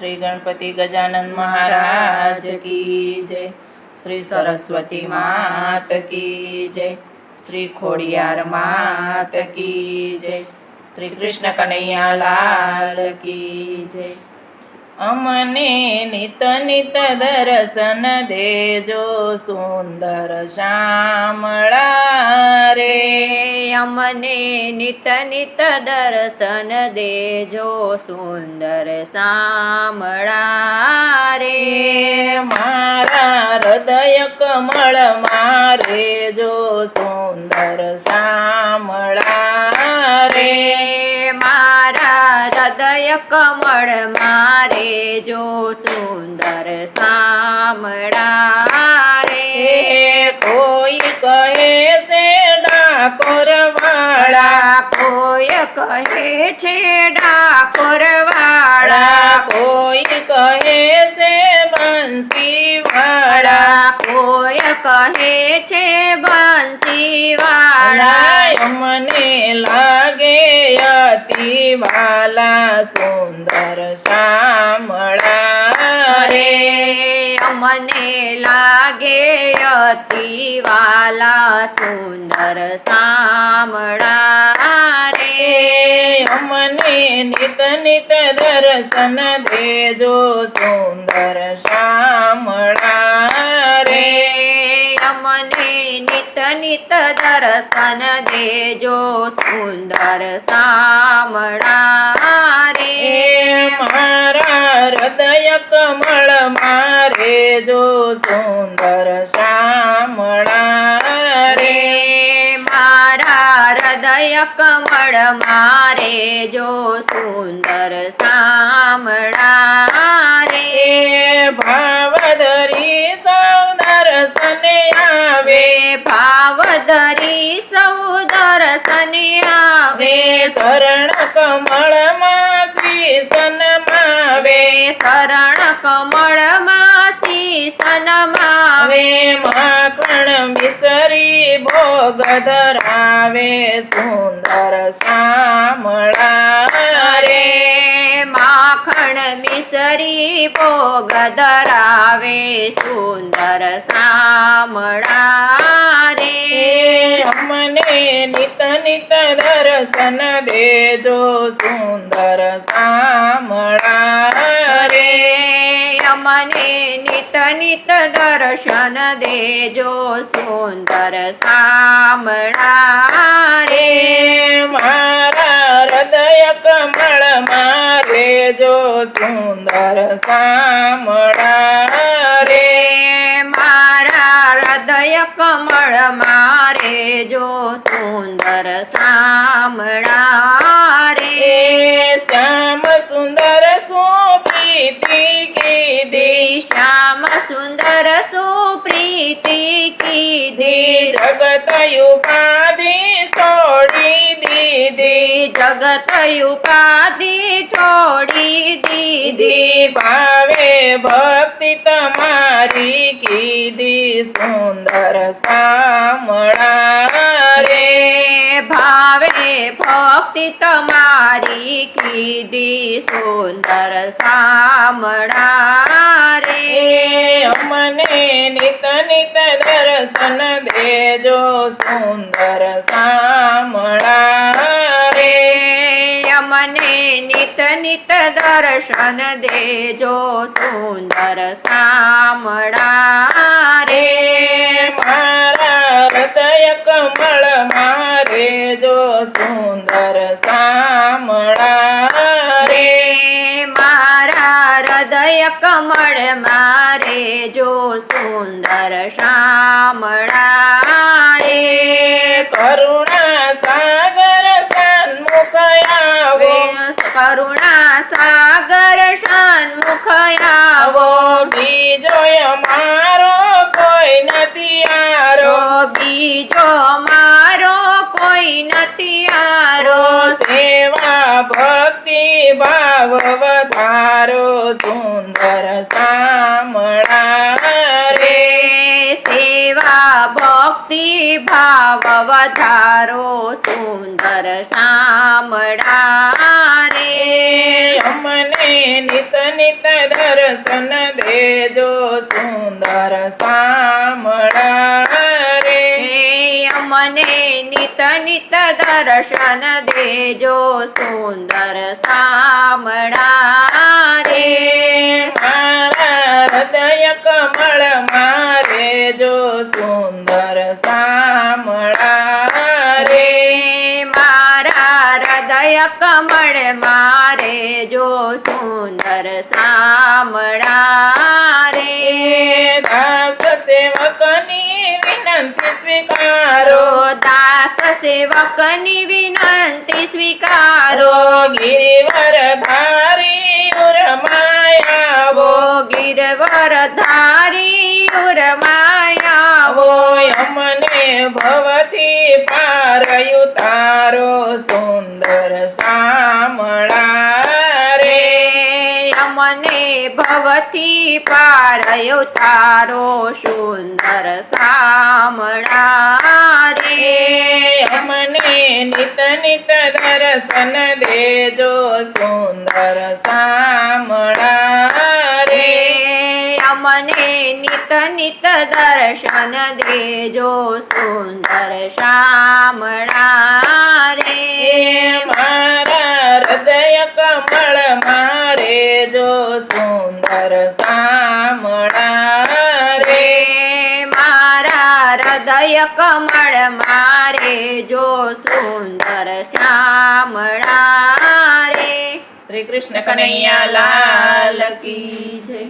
श्री गणपति गजानन महाराज की जय। श्री सरस्वती मात की जय। श्री खोड़ियार मात की जय। श्री कृष्ण कन्हैया लाल की जय। अमने नित नित दर्शन देजो सुंदर श्यामळा रे। अमने नित नित दर्शन देजो सुंदर श्यामळा रे। मारा हृदय कमळ मारे जो सुंदर श्यामळा रे। मारा हृदय कमळ मारे जो सुंदर श्यामळा रे। कोई कहे से डाकोर वाला, कोई कहे छे डाकोर वाला, कोई कहे से बंसी वाला, कोई कहे छे बंसी वाला। अमने लागे अति वाला सुंदर श्यामळा रे। अमने लागे अति वाला सुंदर श्यामळा रे। अमने नित नित दर्शन देजो सुंदर श्यामळा रे। अमने नित नित दर्शन देजो सुंदर श्यामळा रे। मारा हृदय कमळ मारे जो सुंदर श्यामळा रे। मारा हृदय कमळ मारे जो सुंदर श्यामळा रे। भावधरी सौदर्शने आवे, भावधरी सौदर्शने आवे। शरण कमळ मासी सनमावे, शरण कमळ मासी सनमावे। माखण मिसरी भोग धरावे सुंदर श्यामळा रे। माखण मिसरी भोग धरावे सुंदर श्यामळा रे। अमने नित नित दर्शन देजो सुंदर श्यामळा रे। अमने नित नित दर्शन देजो सुंदर श्यामळा रे। मारा हृदय कमळ मारे जो सुंदर श्यामळा रे। मारा हृदय कमळ मारे जो सुंदर श्यामळा रे। श्याम सुंदर सुप्रीति की दी, श्याम सुंदर सुप्रीति की दी। जगत उपाधि छोड़ी दीदी, जगत उपाधि छोड़ी दीदी। पावे भक्ति तुम्हारी की दी सुंदर श्यामळा रे। भावे भक्ति तुम्हारी की दी सुंदर श्यामळा रे। अमने नित नित दर्शन देजो सुंदर श्यामळा रे। अमने नित नित दर्शन देजो सुंदर श्यामळा रे। मारा हृदय कमळ मारे जो सुंदर श्यामळा रे। मारा हृदय कमळ मारे जो सुंदर श्यामळा रे। करुणा सागर सन्मुख आवे, करुणा सागर सन्मुख आवो। बीजोय मारो कोई નથી આરો, बीजो मारो कोई નથી आरो। सेवा भक्ति भाव વધારો સુંદર શ્યામળા રે। सेवा भक्ति ભાવ વધારો સુંદર શામળા રે અમને નિત નિત દર્શન દેજો સુંદર શામળા રે હે અમને નિત નિત દર્શન દેજો સુંદર શામળા રે મારા હૃદય કમળ મારે જો સુંદર શામળા રે મારા હૃદય કમળ મારે જો સુંદર શામળા રે દાસ સેવકની વિનંતી સ્વીકારો દાસ સેવકની વિનંતી સ્વીકારો ગિરિવર ધારી ઉરમાયાવો ગિરવર ધારી ઉરમાયાવો અમને ભવથી પાર ઉતારો સુંદર શામળા રે અમને ભવથી પાર ઉતારો સુંદર શામળા રે અમને નિત નિત દર્શન દેજો સુંદર શામળા રે અમને નિત નિત દર્શન દેજો સુંદર શામળા રે મારા હૃદય કમળ મારે જો સુંદર શામળા રે મારા હૃદય કમળ મારે જો સુંદર શ્યામળા રે શ્રી કૃષ્ણ કનૈયા લાલ કી જય.